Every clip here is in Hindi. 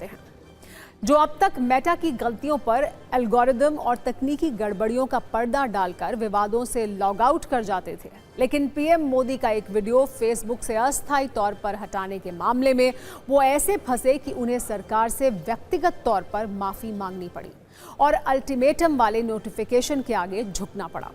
हैं, जो अब तक मेटा की गलतियों पर एल्गोरिदम और तकनीकी गड़बड़ियों का पर्दा डालकर विवादों से लॉग आउट कर जाते थे। लेकिन पीएम मोदी का एक वीडियो फेसबुक से अस्थायी तौर पर हटाने के मामले में वो ऐसे फंसे कि उन्हें सरकार से व्यक्तिगत तौर पर माफी मांगनी पड़ी और अल्टीमेटम वाले नोटिफिकेशन के आगे झुकना पड़ा।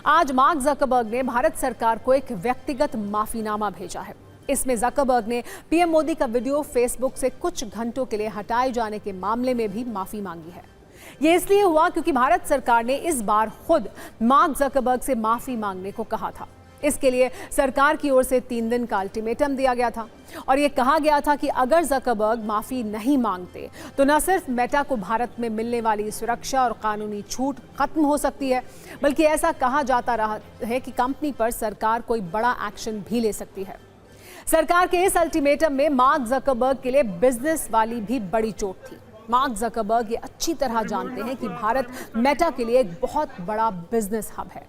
आज मार्क जकरबर्ग ने भारत सरकार को एक व्यक्तिगत माफीनामा भेजा है। इसमें जकरबर्ग ने पीएम मोदी का वीडियो फेसबुक से कुछ घंटों के लिए हटाए जाने के मामले में भी माफी मांगी है। ये इसलिए हुआ क्योंकि भारत सरकार ने इस बार खुद मार्क जकरबर्ग से माफी मांगने को कहा था। इसके लिए सरकार की ओर से 3 दिन का अल्टीमेटम दिया गया था और ये कहा गया था कि अगर जकरबर्ग माफी नहीं मांगते तो न सिर्फ मेटा को भारत में मिलने वाली सुरक्षा और कानूनी छूट खत्म हो सकती है, बल्कि ऐसा कहा जाता रहा है कि कंपनी पर सरकार कोई बड़ा एक्शन भी ले सकती है। सरकार के इस अल्टीमेटम में मार्क जकरबर्ग के लिए बिजनेस वाली भी बड़ी चोट थी। मार्क जकरबर्ग ये अच्छी तरह जानते हैं कि भारत मेटा के लिए एक बहुत बड़ा बिजनेस हब है,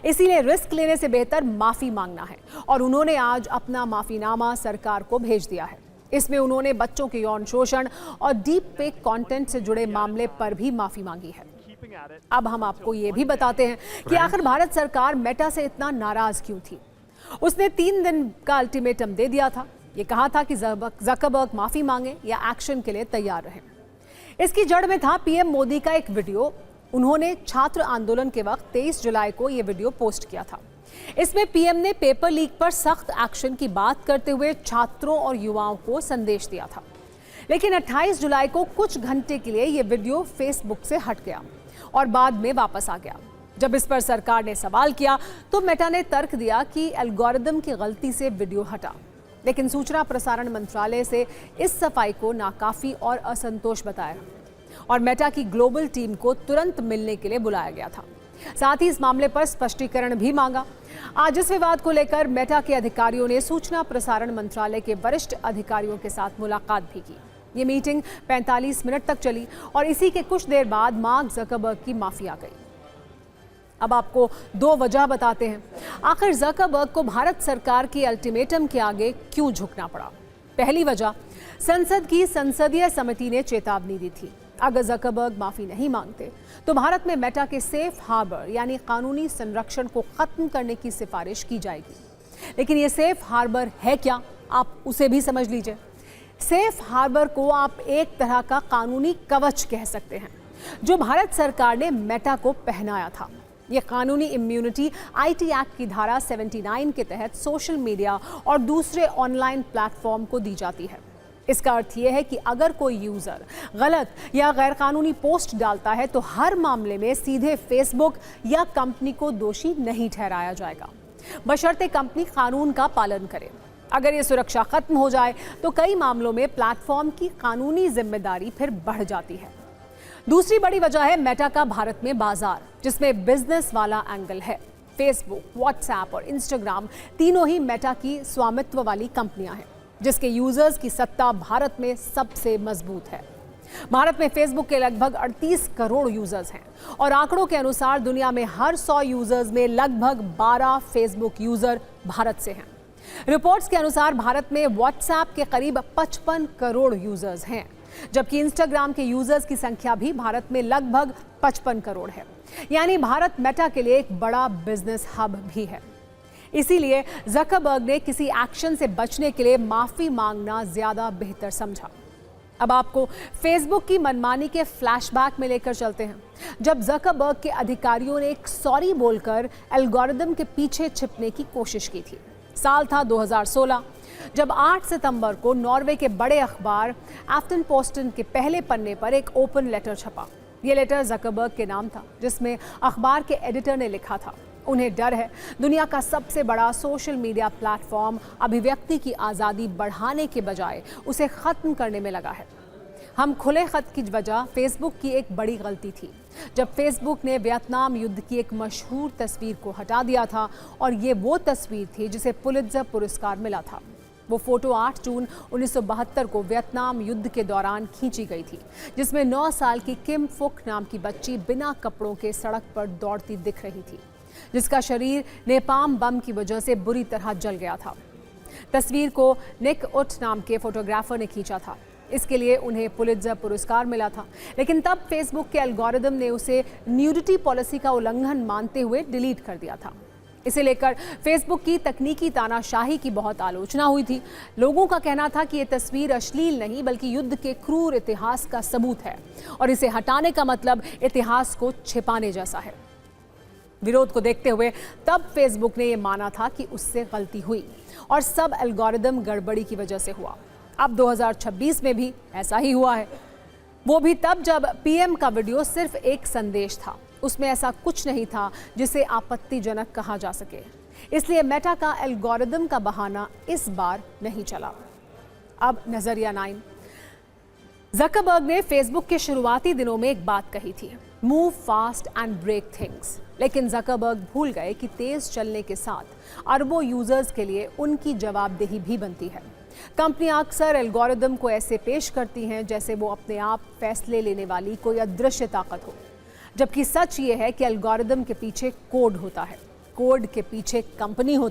इसीलिए रिस्क लेने से बेहतर माफी मांगना है और उन्होंने आज अपना माफीनामा सरकार को भेज दिया है। इसमें उन्होंने बच्चों के यौन शोषण और डीप फेक कंटेंट से जुड़े मामले पर भी माफी मांगी है। अब हम आपको ये भी बताते हैं कि आखिर भारत सरकार मेटा से इतना नाराज क्यों थी। उसने 3 दिन का अल्टीमेटम दे दिया था। ये कहा था कि जकरबर्ग माफी मांगे या एक्शन के लिए तैयार रहे। इसकी जड़ में था पीएम मोदी का एक वीडियो। उन्होंने छात्र आंदोलन के वक्त 23 जुलाई को यह वीडियो पोस्ट किया था। इसमें पीएम ने पेपर लीक पर सख्त एक्शन की बात करते हुए छात्रों और युवाओं को संदेश दिया था। लेकिन 28 जुलाई को कुछ घंटे के लिए यह वीडियो फेसबुक से हट गया और बाद में वापस आ गया। जब इस पर सरकार ने सवाल किया तो मेटा ने तर्क दिया कि एल्गोरिदम की गलती से वीडियो हटा। लेकिन सूचना प्रसारण मंत्रालय से इस सफाई को नाकाफी और असंतोष बताया और मेटा की ग्लोबल टीम को तुरंत मिलने के लिए बुलाया गया था। साथ ही इस मामले पर स्पष्टीकरण भी मांगा। आज इस विवाद को लेकर मेटा के अधिकारियों ने सूचना प्रसारण मंत्रालय के वरिष्ठ अधिकारियों के साथ मुलाकात भी की। ये मीटिंग 45 मिनट तक चली और इसी के कुछ देर बाद मार्क जकरबर्ग की माफी आ गई। अब आपको 2 वजह बताते हैं आखिर जकरबर्ग को भारत सरकार की अल्टीमेटम के आगे क्यों झुकना पड़ा। पहली वजह, संसद की संसदीय समिति ने चेतावनी दी थी अगर जकरबर्ग माफी नहीं मांगते तो भारत में मेटा के सेफ हार्बर यानी कानूनी संरक्षण को खत्म करने की सिफारिश की जाएगी। लेकिन ये सेफ हार्बर है क्या, आप उसे भी समझ लीजिए। सेफ हार्बर को आप एक तरह का कानूनी कवच कह सकते हैं जो भारत सरकार ने मेटा को पहनाया था। ये कानूनी इम्यूनिटी आईटी एक्ट की धारा 79 के तहत सोशल मीडिया और दूसरे ऑनलाइन प्लेटफॉर्म को दी जाती है। इसका अर्थ यह है कि अगर कोई यूजर गलत या गैरकानूनी पोस्ट डालता है तो हर मामले में सीधे फेसबुक या कंपनी को दोषी नहीं ठहराया जाएगा, बशर्ते कंपनी कानून का पालन करे। अगर ये सुरक्षा खत्म हो जाए तो कई मामलों में प्लेटफॉर्म की कानूनी जिम्मेदारी फिर बढ़ जाती है। दूसरी बड़ी वजह है मेटा का भारत में बाजार, जिसमें बिजनेस वाला एंगल है। फेसबुक, व्हाट्सएप और इंस्टाग्राम तीनों ही मेटा की स्वामित्व वाली कंपनियां हैं, जिसके यूजर्स की सत्ता भारत में सबसे मजबूत है। भारत में फेसबुक के लगभग 38 करोड़ यूजर्स हैं और आंकड़ों के अनुसार दुनिया में हर 100 यूजर्स में लगभग 12 फेसबुक यूजर भारत से हैं। रिपोर्ट्स के अनुसार भारत में व्हाट्सएप के करीब 55 करोड़ यूजर्स हैं, जबकि इंस्टाग्राम के यूजर्स की संख्या भी भारत में लगभग 55 करोड़ है। यानी भारत मेटा के लिए एक बड़ा बिजनेस हब भी है। इसीलिए जकरबर्ग ने किसी एक्शन से बचने के लिए माफी मांगना ज्यादा बेहतर समझा। अब आपको फेसबुक की मनमानी के फ्लैशबैक में लेकर चलते हैं, जब जकरबर्ग के अधिकारियों ने एक सॉरी बोलकर एल्गोरिदम के पीछे छिपने की कोशिश की थी। साल था 2016, जब 8 सितंबर को नॉर्वे के बड़े अखबार आफ्टनपोस्टन के पहले पन्ने पर एक ओपन लेटर छपा। ये लेटर जकरबर्ग के नाम था, जिसमें अखबार के एडिटर ने लिखा था, उन्हें डर है दुनिया का सबसे बड़ा सोशल मीडिया प्लेटफॉर्म अभिव्यक्ति की आज़ादी बढ़ाने के बजाय उसे ख़त्म करने में लगा है। हम खुले खत की वजह फेसबुक की एक बड़ी गलती थी, जब फेसबुक ने वियतनाम युद्ध की एक मशहूर तस्वीर को हटा दिया था और ये वो तस्वीर थी जिसे पुलित्जर पुरस्कार मिला था। वो फोटो 8 जून 1972 को वियतनाम युद्ध के दौरान खींची गई थी, जिसमें 9 साल की किम फुक नाम की बच्ची बिना कपड़ों के सड़क पर दौड़ती दिख रही थी, जिसका शरीर नेपाम बम की वजह से बुरी तरह जल गया था। तस्वीर को निक उट नाम के फोटोग्राफर ने खींचा था। इसके लिए उन्हें पुलित्जर पुरस्कार मिला था। लेकिन तब फेसबुक के एल्गोरिदम ने उसे न्यूडिटी पॉलिसी का उल्लंघन मानते हुए डिलीट कर दिया था। इसे लेकर फेसबुक की तकनीकी तानाशाही की बहुत आलोचना हुई थी। लोगों का कहना था कि ये तस्वीर अश्लील नहीं बल्कि युद्ध के क्रूर इतिहास का सबूत है और इसे हटाने का मतलब इतिहास को छिपाने जैसा है। विरोध को देखते हुए तब फेसबुक ने यह माना था कि उससे गलती हुई और सब एल्गोरिदम गड़बड़ी की वजह से हुआ। अब 2026 में भी ऐसा ही हुआ है। वो भी तब जब पीएम का वीडियो सिर्फ एक संदेश था, उसमें ऐसा कुछ नहीं था जिसे आपत्तिजनक कहा जा सके। इसलिए मेटा का एल्गोरिदम का बहाना इस बार नहीं चला। अब नजरिया 9। ज़करबर्ग ने फेसबुक के शुरुआती दिनों में एक बात कही थी, move fast and break things. लेकिन ज़करबर्ग भूल गए कि तेज चलने के साथ अरबों यूजर्स के लिए उनकी जवाबदेही भी बनती है। कंपनियां अक्सर एल्गोरिदम को ऐसे पेश करती हैं जैसे वो अपने आप फैसले लेने वाली कोई अदृश्य ताकत हो, जबकि सच ये है कि एल्गोरिदम के पीछे कोड होता है, कोड के पीछे कंपनी होती है।